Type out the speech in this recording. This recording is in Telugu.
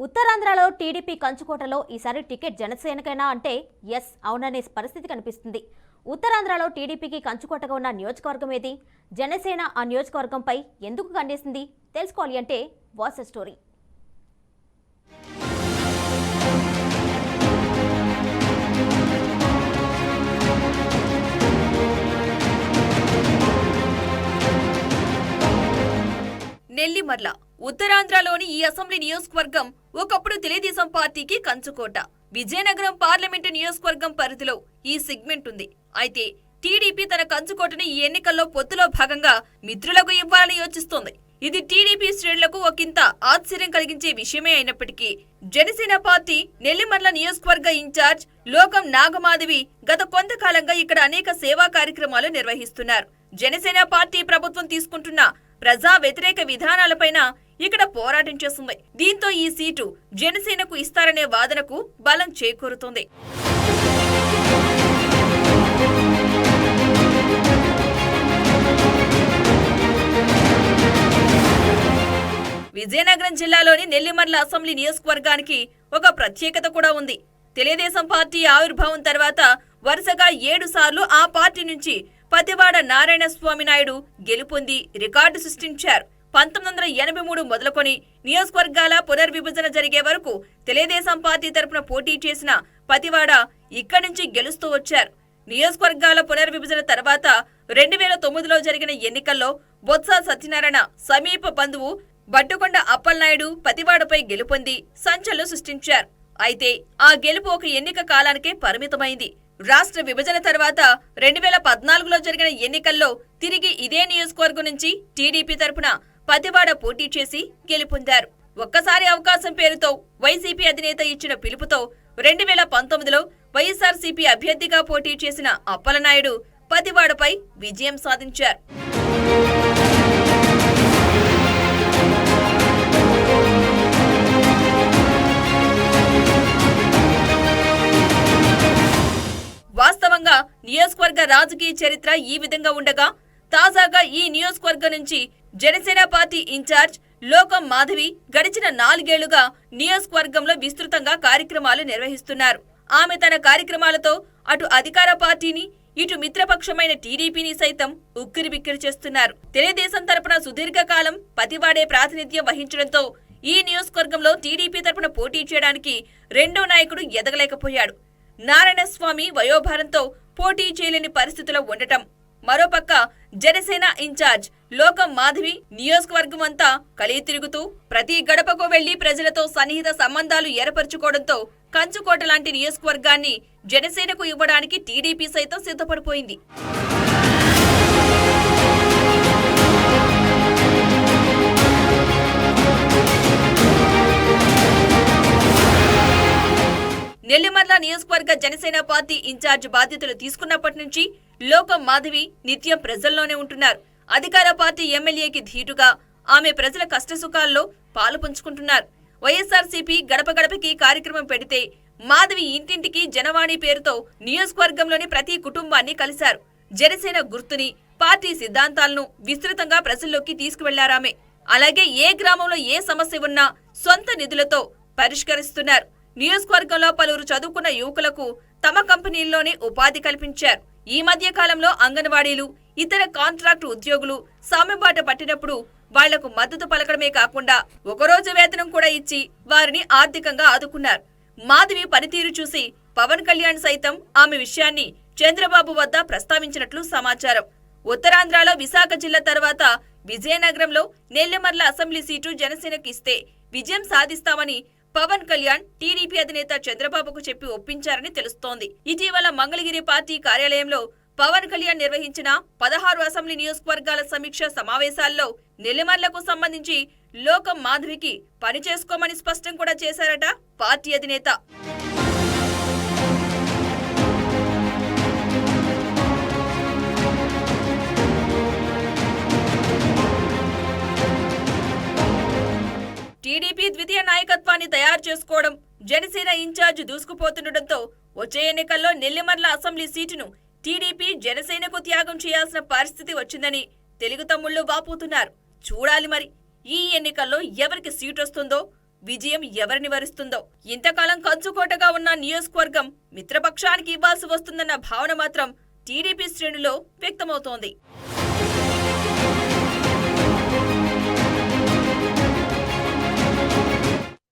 ఉత్తరాంధ్రలో టీడీపీ కంచుకోటలో ఈసారి టికెట్ జనసేనకైనా అంటే ఎస్ అవుననే పరిస్థితి కనిపిస్తుంది. ఉత్తరాంధ్రలో టీడీపీకి కంచుకోటగా ఉన్న నియోజకవర్గం ఏది? జనసేన ఆ నియోజకవర్గంపై ఎందుకు కన్నేసింది? తెలుసుకోవాలి అంటే వాచ్ ద స్టోరీ. నెల్లిమర్ల ఉత్తరాంధ్రలోని ఈ అసెంబ్లీ నియోజకవర్గం ఒకప్పుడు తెలుగుదేశం పార్టీకి కంచుకోట. విజయనగరం పార్లమెంటు నియోజకవర్గం పరిధిలో ఈ సెగ్మెంట్ ఉంది. అయితే టీడీపీ తన కంచుకోటని ఈ ఎన్నికల్లో పొత్తులో భాగంగా మిత్రులకు ఇవ్వాలని యోచిస్తోంది. ఇది టీడీపీ శ్రేణులకు ఒకంత ఆశ్చర్యం కలిగించే విషయమే అయినప్పటికీ జనసేన పార్టీ నెల్లిమర్ల నియోజకవర్గ ఇన్ఛార్జ్ లోకం నాగమాధవి గత కొంతకాలంగా ఇక్కడ అనేక సేవా కార్యక్రమాలు నిర్వహిస్తున్నారు. జనసేన పార్టీ ప్రభుత్వం తీసుకుంటున్న ప్రజా వ్యతిరేక విధానాలపైన ఇక్కడ పోరాటం చేస్తుంది. దీంతో ఈ సీటు జనసేనకు ఇస్తారనే వాదనకు బలం చేకూరుతుంది. విజయనగరం జిల్లాలోని నెల్లిమర్ల అసెంబ్లీ నియోజకవర్గానికి ఒక ప్రత్యేకత కూడా ఉంది. తెలుగుదేశం పార్టీ ఆవిర్భావం తర్వాత వరుసగా 7 సార్లు ఆ పార్టీ నుంచి పతివాడ నారాయణ స్వామి నాయుడు గెలుపొంది రికార్డు సృష్టించారు. 1983 మొదలుకొని నియోజకవర్గాల పునర్విభజన జరిగే వరకు తెలుగుదేశం పార్టీ తరపున పోటీ చేసిన పతివాడ ఇక్కడి నుంచి గెలుస్తూ వచ్చారు. నియోజకవర్గాల పునర్విభజన తర్వాత 2009లో జరిగిన ఎన్నికల్లో బొత్స సత్యనారాయణ సమీప బంధువు బట్టుకొండ అప్పలనాయుడు పతివాడపై గెలుపొంది సంచలనం సృష్టించారు. అయితే ఆ గెలుపు ఒక ఎన్నిక కాలానికే పరిమితమైంది. రాష్ట్ర విభజన తర్వాత 2014లో జరిగిన ఎన్నికల్లో తిరిగి ఇదే నియోజకవర్గం నుంచి టీడీపీ తరపున పతివాడ పోటీ చేసి గెలుపొందారు. ఒక్కసారి అవకాశం పేరుతో వైసీపీ అధినేత ఇచ్చిన పిలుపుతో 2019లో వైఎస్ఆర్సీపీ అభ్యర్థిగా పోటీ చేసిన అప్పలనాయుడు పతివాడపై విజయం సాధించారు. వాస్తవంగా నియోజకవర్గ రాజకీయ చరిత్ర ఈ విధంగా ఉండగా తాజాగా ఈ నియోజకవర్గం నుంచి జనసేన పార్టీ ఇన్ఛార్జ్ లోకం మాధవి గడిచిన 4 ఏళ్లుగా నియోజకవర్గంలో విస్తృతంగా కార్యక్రమాలు నిర్వహిస్తున్నారు. ఆమె తన కార్యక్రమాలతో అటు అధికార పార్టీని ఇటు మిత్రపక్షమైన టీడీపీని సైతం ఉక్కిరిబిక్కిరి చేస్తున్నారు. తెలుగుదేశం తరపున సుదీర్ఘకాలం పతివాడే ప్రాతినిధ్యం వహించడంతో ఈ నియోజకవర్గంలో టీడీపీ తరపున పోటీ చేయడానికి రెండో నాయకుడు ఎదగలేకపోయాడు. నారాయణస్వామి వయోభారంతో పోటీ చేయలేని పరిస్థితిలో ఉండటం, మరోపక్క జనసేన ఇన్ఛార్జ్ లోకం మాధవి నియోజకవర్గం అంతా కలిగి తిరుగుతూ ప్రతి గడపకు వెళ్లి ప్రజలతో సన్నిహిత సంబంధాలు ఏర్పరచుకోవడంతో కంచుకోట లాంటి నియోజకవర్గాన్ని జనసేనకు ఇవ్వడానికి టీడీపీ సైతం సిద్ధపడిపోయింది. నెల్లిమర్ల నియోజకవర్గ జనసేన పార్టీ ఇన్ఛార్జ్ బాధ్యతలు తీసుకున్నప్పటి నుంచి లోకం మాధవి నిత్యం ప్రజల్లోనే ఉంటున్నారు. అధికార పార్టీ ఎమ్మెల్యేకి ధీటుగా ఆమె ప్రజల కష్టసుఖాల్లో పాలు పంచుకుంటున్నారు. వైఎస్ఆర్సీపీ గడప గడపకి కార్యక్రమం పెడితే మాధవి ఇంటింటికి జనవాణి పేరుతో నియోజకవర్గంలోని ప్రతి కుటుంబాన్ని కలిశారు. జనసేన గుర్తుని, పార్టీ సిద్ధాంతాలను విస్తృతంగా ప్రజల్లోకి తీసుకువెళ్లారామె. అలాగే ఏ గ్రామంలో ఏ సమస్య ఉన్నా సొంత నిధులతో పరిష్కరిస్తున్నారు. నియోజకవర్గంలో పలువురు చదువుకున్న యువకులకు తమ కంపెనీల్లోనే ఉపాధి కల్పించారు. ఈ మధ్య కాలంలో అంగన్వాడీలు, ఇతర కాంట్రాక్టు ఉద్యోగులు సామెబాట పట్టినప్పుడు వాళ్లకు మద్దతు పలకడమే కాకుండా ఒకరోజు వేతనం కూడా ఇచ్చి వారిని ఆర్థికంగా ఆదుకున్నారు. మాధవి పనితీరు చూసి పవన్ కళ్యాణ్ సైతం ఆమె విషయాన్ని చంద్రబాబు వద్ద ప్రస్తావించినట్లు సమాచారం. ఉత్తరాంధ్రలో విశాఖ జిల్లా తర్వాత విజయనగరంలో నెల్లిమర్ల అసెంబ్లీ సీటు జనసేనకు ఇస్తే విజయం సాధిస్తామని పవన్ కళ్యాణ్ టీడీపీ అధినేత చంద్రబాబుకు చెప్పి ఒప్పించారని తెలుస్తోంది. ఇటీవల మంగళగిరి పార్టీ కార్యాలయంలో పవన్ కళ్యాణ్ నిర్వహించిన 16 అసెంబ్లీ నియోజకవర్గాల సమీక్ష సమావేశాల్లో నెల్లిమర్లకు సంబంధించి లోకం మాధవికి పని చేసుకోమని స్పష్టం కూడా చేశారట పార్టీ అధినేత. టీడీపీ ద్వితీయ నాయకత్వాన్ని తయారు చేసుకోవడం, జనసేన ఇన్ఛార్జ్ దూసుకుపోతుండటంతో వచ్చే ఎన్నికల్లో నెల్లిమర్ల అసెంబ్లీ సీటును టీడీపీ జనసేనకు త్యాగం చేయాల్సిన పరిస్థితి వచ్చిందని తెలుగు తమ్ముళ్లు వాపోతున్నారు. చూడాలి మరి ఈ ఎన్నికల్లో ఎవరికి సీట్ వస్తుందో. విజయం ఎవరిని వరిస్తుందో. ఇంతకాలం కంచుకోటగా ఉన్న నియోజకవర్గం మిత్రపక్షానికి ఇవ్వాల్సి వస్తుందన్న భావన మాత్రం టీడీపీ శ్రేణులో వ్యక్తమవుతోంది.